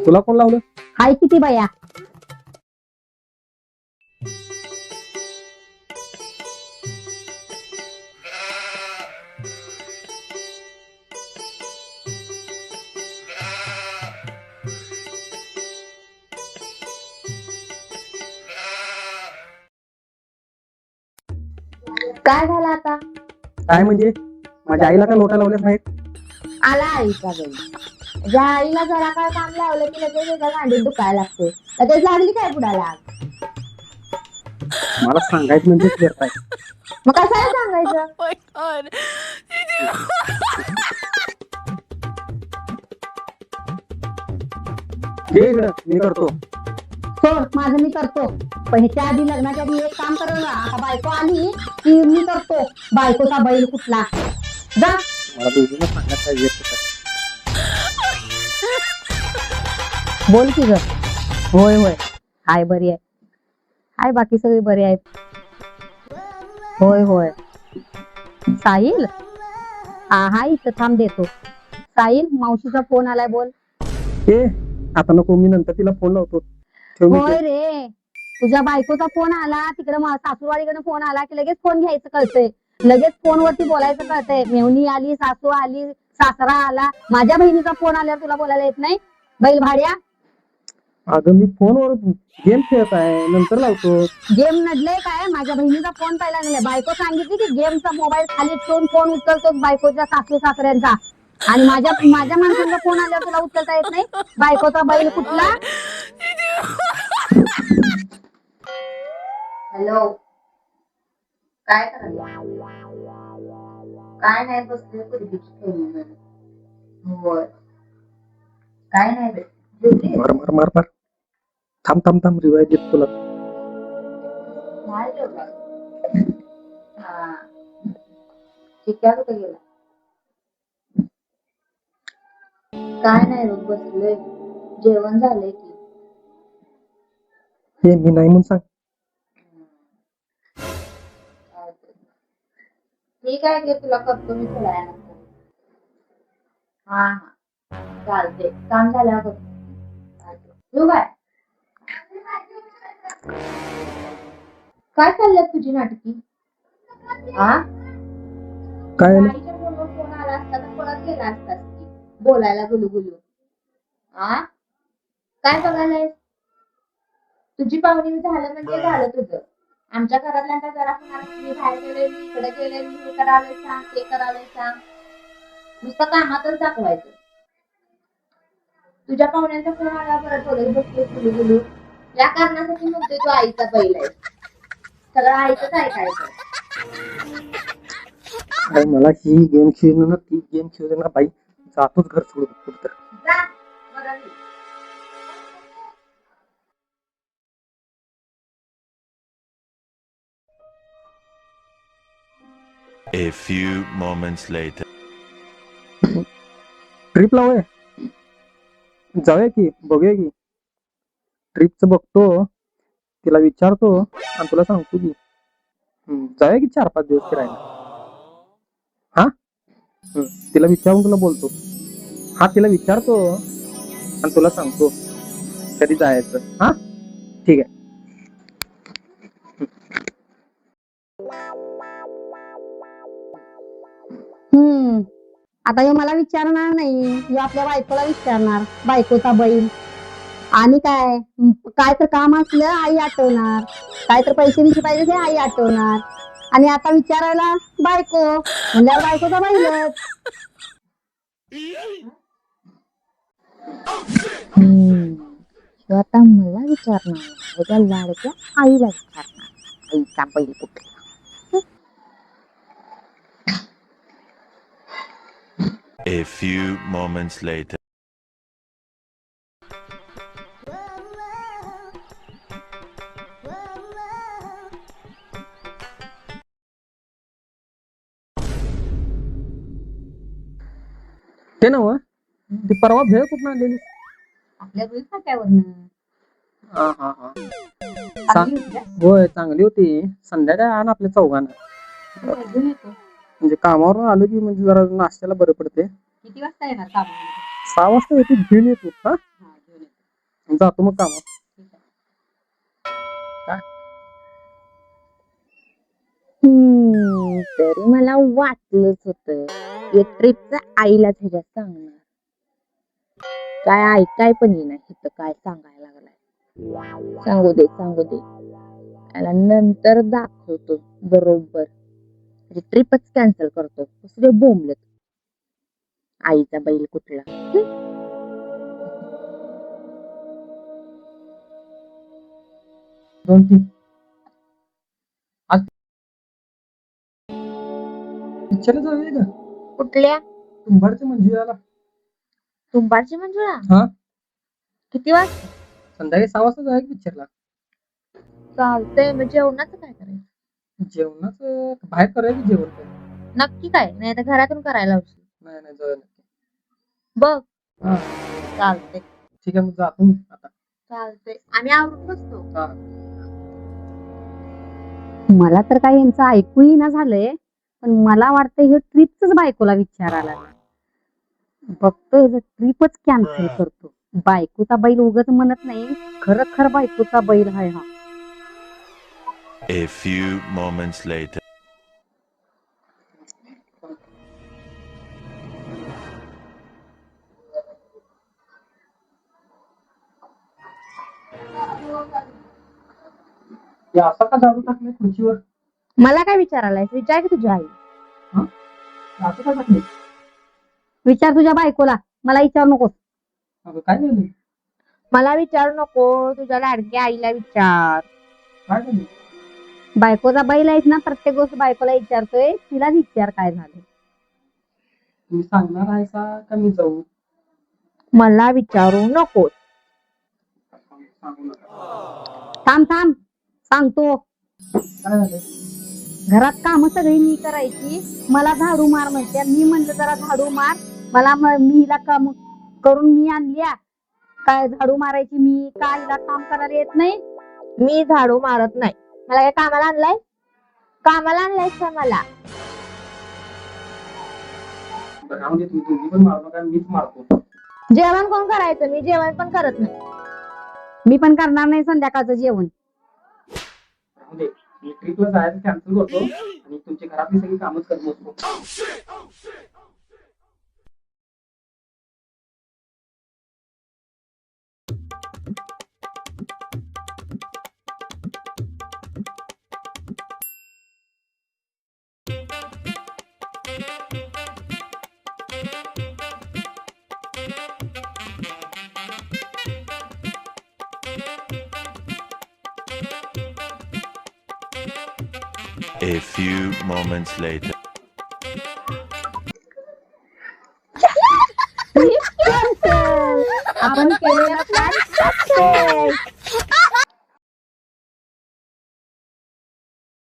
तुला कोण लावलं? हाय किती बाया. काय झालं आता? काय म्हणजे माझ्या आईला का नोटा लावल्यात नाहीत? आला आईचा बाई. ज्या आईला जरा काय काम लावलं की लगेच त्याच्या गांडीत दुखायला लागते. लगेच लागली काय पुढाला? मला सांगायचं म्हणजे व्यर्थ आहे. मग कशाला सांगायचं? ये इकडं, मी करतो. सोड माझं मी करतो. पण ह्याच्या आधी लग्नाच्या आधी एक काम कर ना. आता बायको आली की मी करतो. बायकोचा बैल कुठला जा. मला दोघींना सांगण्यात काय व्यर्थ आहे. बोल की ग. होय होय हाय बरी आहे. हाय बाकी सगळी बरी आहेत. होय होय. साहिल हा इथं थांब देतो. साहिल मावशीचा फोन आलाय बोल. ए आता नको, मी नंतर तिला फोन लावतो. ठेव मी होय फोन. रे तुझ्या बायकोचा फोन आला तिकडे सासूवाडीकडे फोन आला की लगेच फोन घ्यायचं कळतंय. लगेच फोनवरती बोलायचं कळतंय. मेवणी आली, सासू आली, सासरा आला. माझ्या बहिणीचा फोन आल्यावर तुला बोलायला येत नाही? बैल भाड्या. अगं मी फोनवर गेम खेळत आहे, नंतर लावतो. गेम नडलंय काय? माझ्या बहिणीचा फोन पहिला नाही. बायको सांगितली की गेमचा मोबाईल खाली ठेवून फोन उचलतोच बायकोच्या सासू सासऱ्यांचा. आणि माझ्या माझ्या माणसांचा फोन आल्यावर तुला उचलता येत नाही? बायकोचा बैल कुठला? हॅलो काय करायला? काय नाही बसले पूर्वीची खेळून. होय काय नाही बे. मार मार मार मार. थांब थांब थांब, रिवाय देत तुला. नाही जेवला. हा ठीक आहे. कुठे गेला? काय नाही बघ बसलोय. जेवण झालंय की. हे मी नाही म्हणून सांग. ठीक आहे की तुला करतो मी थोड्या वेळानंतर. हा हा चालते. काम झाल्यावर करतो. येऊ काय? काय चाललंय तुझी नाटकी? हा काय झालं? आईच्या फोनवर फोन आला असता तर परत गेला असतास की बोलायला गुलू गुलू. हा काय बघायलाय? तुझी पाहुणी झालं म्हणजे झालं तुझं. आमच्या घरातल्यांचा जरा मी बाहेर गेले, मी इकडे गेले, मी हे करायला सांग, ते करायला सांग. नुसतं कामातच दाखवायचं. तुझ्या पाहुण्यांचा फोन आला परत बोलत बसतोय गुलू गुलू. या कारणासाठी म्हणतोय तू आईचा बैल आहे. सगळं आईचंच ऐकायचं. अरे मला ही गेम खेळणं ना, ती गेम खेळणं ना बाई, जातोच घर सोडून कुठं तर. जा बरं नाही. A few moments later. Trip लावूया, जाऊया की, बघूया की. ट्रिपचं बघतो, तिला विचारतो आणि तुला सांगतो की. जाऊया की 4-5 दिवस फिरायला. हा तिला विचारून तुला बोलतो. हा तिला विचारतो आणि तुला सांगतो कधी जायचं. हा ठीक आहे. आता हे मला विचारणार नाही. हे आपल्या बायकोला विचारणार. बायकोचा बैल. आणि काय काय तर काम असलं आई आठवणार. काय तर पैसे बिशे पाहिजे ते आई आठवणार. आणि आता विचारायला बायको म्हणल्यावर बायकोचा बैलच. आता मला विचारणार त्याच्या लाडक्या आईला विचारणार. आईचा बैल कुठे? A few moments later. ते नव ती परवा भेळ कुठून आणलेली? आपल्या बैल खात्यावरनं. हा हा हा होय चांगली होती. संध्याकाळी आण आपल्या चौघांना. घेऊन येतो. म्हणजे कामावरून आलो की म्हणजे जरा नाश्त्याला बरं पडते. किती वाजता येणार कामावर? 6 वाजता येतो, घेऊन येतो. हा घेऊन येतो. जातो मग कामात. तरी मला वाटलंच होत या ट्रिपचा आईला ह्याच्यात सांगणार. काय ऐकाय पण येईना इथं काय सांगायला लागलाय. सांगू दे याला नंतर दाखवतो बरोबर. ट्रिपच कॅन्सल करतो. दुसरे बोंबलत आईचा बैल कुठला. 2-3 आज पिक्चरला जाऊया का? कुठल्या तुंबाडच्या मंजुळाला. तुंबाडची मंजुळा हा किती वाजता? संध्याकाळी 6 वाजता जाऊया पिक्चरला. चालतंय. मग जेवणाचं काय करायचं? जेवणाचं बाहेर करूया की जेवण पण. नक्की काय नाही तर घरातून करायला लावशील. नाही जाऊया नक्की. बघ हा चालतंय. ठीक आहे मग जातो मी आता. चालतंय. आम्ही आवरून बसतो. हा मला तर काही यांचं ऐकू येईना झालंय, पण मला वाटतं हे ट्रिपच बायकोला विचारायला बघतो. ट्रिपच कॅन्सल करतो. बायकोचा बैल उगच म्हणत नाही, खर बायकोचा बैल हाय हा. A few moments later. हे असा का झाडू टाकले खुर्चीवर? मला काय विचारायलाय? विचार की तुझ्या आई. असं का टाकले? विचार तुझ्या बायकोला, मला विचार नकोस. अगं काय झालं? मला विचारू नको. तुझ्या लाडक्या आईला विचार. काय झालं? बायकोचा बैल आहेस ना, प्रत्येक गोष्ट बायकोला विचारतोय. तिला विचार काय झालं. तुम्ही सांगणार आहे का मी जाऊ? मला विचारू नको. सांगू नका. थांब सांगतो. काय झालं? घरात काम सगळी मी करायची, मला झाडू मार म्हणते. मी म्हणलं जरा झाडू मार. मी हिला काम करून मी आणल्या काय झाडू मारायची? मी काय हिला काम करायला येत नाही? मी झाडू मारत नाही. मला काय कामाला आणलाय? कामाला आणलायस का मला? राहून दे, तुम्ही दोघी पण मारू नका, मीच मारतो. जेवण कोण करायचं? मी जेवण पण करत नाही. मी पण करणार नाही संध्याकाळचं जेवण. राहून दे, मी ट्रिपला जायचं कॅन्सल करतो आणि तुमची घरातली सगळी कामच करत बसतो. A few moments later. आपण केलेला plan success.